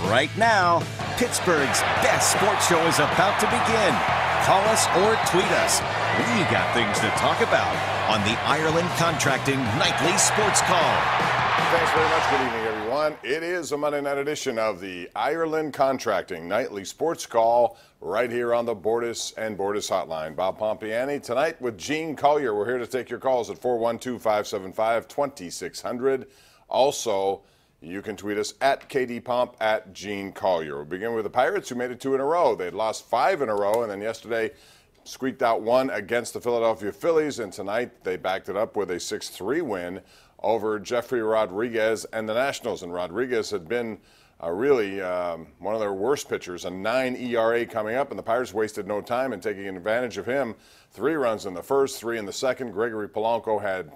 right now. Pittsburgh's best sports show is about to begin. Call us or tweet us. We got things to talk about on the Ireland Contracting Nightly Sports Call. Thanks very much. Good evening, everyone. It is a Monday night edition of the Ireland Contracting Nightly Sports Call right here on the Bordas and Bordas Hotline. Bob Pompeani tonight with Gene Collier. We're here to take your calls at 412-575-2600. Also, you can tweet us at KDPomp at Gene Collier. We'll begin with the Pirates, who made it 2 in a row. They'd lost 5 in a row, and then yesterday squeaked out 1 against the Philadelphia Phillies, and tonight they backed it up with a 6-3 win over Jeffrey Rodriguez and the Nationals. And Rodriguez had been really one of their worst pitchers, a 9 ERA coming up, and the Pirates wasted no time in taking advantage of him. 3 runs in the first, 3 in the second. Gregory Polanco had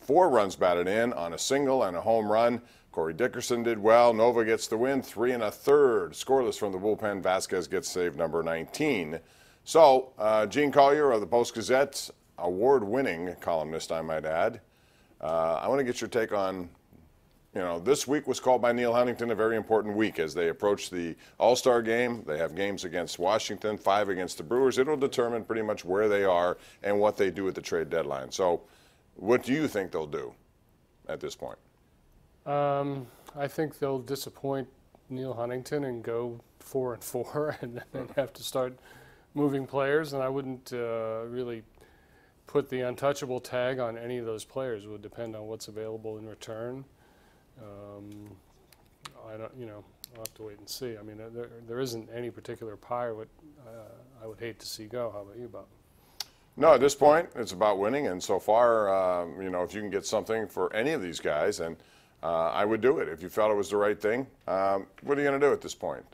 4 runs batted in on a single and a home run. Corey Dickerson did well. Nova gets the win, 3 1/3. Scoreless from the bullpen. Vasquez gets save number 19. So, Gene Collier of the Post-Gazette, award-winning columnist, I might add. I want to get your take on, this week was called by Neil Huntington a very important week as they approach the All-Star game. They have games against Washington, 5 against the Brewers. It'll determine pretty much where they are and what they do at the trade deadline. So, what do you think they'll do at this point? I think they'll disappoint Neil Huntington and go 4-4 and then have to start moving players. And I wouldn't really put the untouchable tag on any of those players. It would depend on what's available in return. I don't, I'll have to wait and see. I mean, there isn't any particular pirate I would hate to see go. How about you, Bob? No, at this point, it's about winning. And so far, if you can get something for any of these guys, and I would do it if you felt it was the right thing. What are you going to do at this point?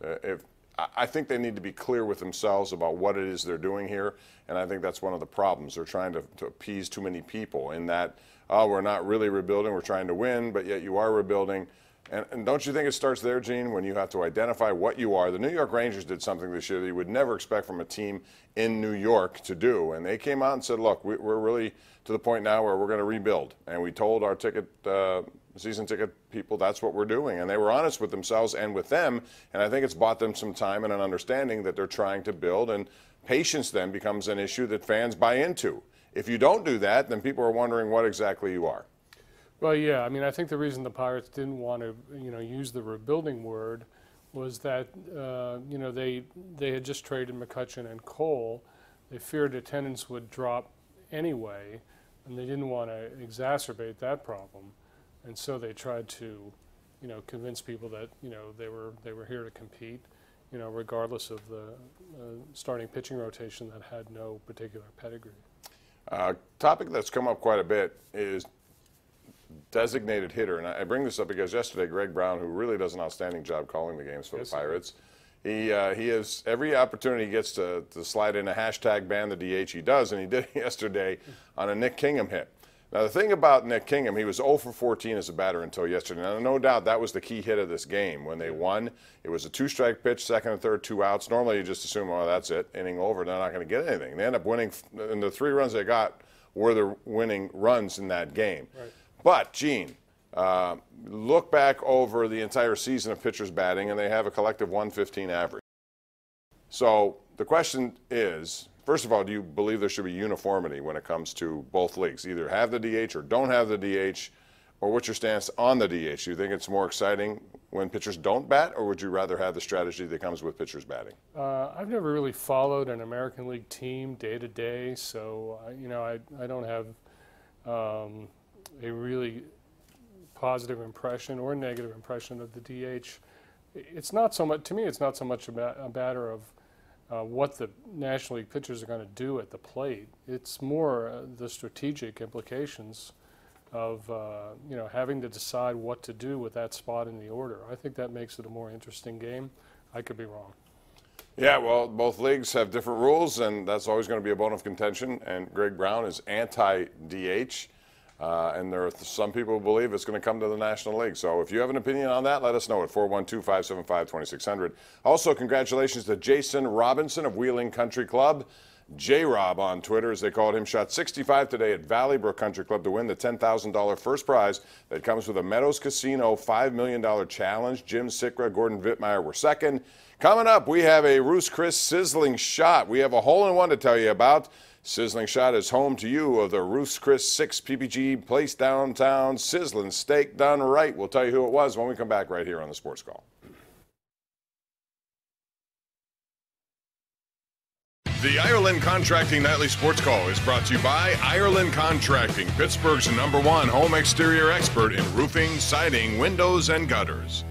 I think they need to be clear with themselves about what it is they're doing here, and I think that's one of the problems. They're trying to appease too many people in that, we're not really rebuilding, we're trying to win, but yet you are rebuilding. And don't you think it starts there, Gene, when you have to identify what you are? The New York Rangers did something this year that you would never expect from a team in New York to do, and they came out and said, look, we're really to the point now where we're going to rebuild, and we told our season ticket people that's what we're doing, and they were honest with themselves and with them, and I think it's bought them some time and an understanding that they're trying to build, and patience then becomes an issue that fans buy into. If you don't do that, then people are wondering what exactly you are. Well, yeah, I mean, I think the reason the Pirates didn't want to, use the rebuilding word was that, they had just traded McCutchen and Cole. They feared attendance would drop anyway, and they didn't want to exacerbate that problem. And so they tried to, convince people that, they were here to compete, regardless of the starting pitching rotation that had no particular pedigree. Topic that's come up quite a bit is designated hitter, and I bring this up because yesterday Greg Brown, who really does an outstanding job calling the games for the Pirates, he has every opportunity he gets to slide in a hashtag ban the DH. He does, and he did it yesterday on a Nick Kingham hit. Now, the thing about Nick Kingham, he was 0 for 14 as a batter until yesterday. Now, no doubt that was the key hit of this game. When they won, it was a 2-strike pitch, second and third, 2 outs. Normally, you just assume, oh, that's it, inning over, they're not going to get anything. They end up winning, and the 3 runs they got were the winning runs in that game. Right. But, Gene, look back over the entire season of pitchers batting, and they have a collective 115 average. So the question is, first of all, do you believe there should be uniformity when it comes to both leagues? Either have the DH or don't have the DH, or what's your stance on the DH? Do you think it's more exciting when pitchers don't bat, or would you rather have the strategy that comes with pitchers batting? I've never really followed an American League team day to day, so I don't have a really positive impression or negative impression of the DH. It's not so much, to me, it's not so much a matter of what the National League pitchers are going to do at the plate. It's more the strategic implications of having to decide what to do with that spot in the order. I think that makes it a more interesting game. I could be wrong. Yeah, well, both leagues have different rules, and that's always going to be a bone of contention. And Greg Brown is anti-DH. And there are some people who believe it's going to come to the National League. So if you have an opinion on that, let us know at 412-575-2600. Also, congratulations to Jason Robinson of Wheeling Country Club. J-Rob on Twitter, as they called him, shot 65 today at Valley Brook Country Club to win the $10,000 first prize that comes with a Meadows Casino $5 million challenge. Jim Sikra, Gordon Vittmeyer were second. Coming up, we have a Ruth's Chris Sizzling Shot. We have a hole-in-one to tell you about. Sizzling Shot is home to you of the Ruth's Chris 6 PPG place downtown sizzling steak done right. We'll tell you who it was when we come back right here on the Sports Call. The Ireland Contracting Nightly Sports Call is brought to you by Ireland Contracting, Pittsburgh's #1 home exterior expert in roofing, siding, windows, and gutters.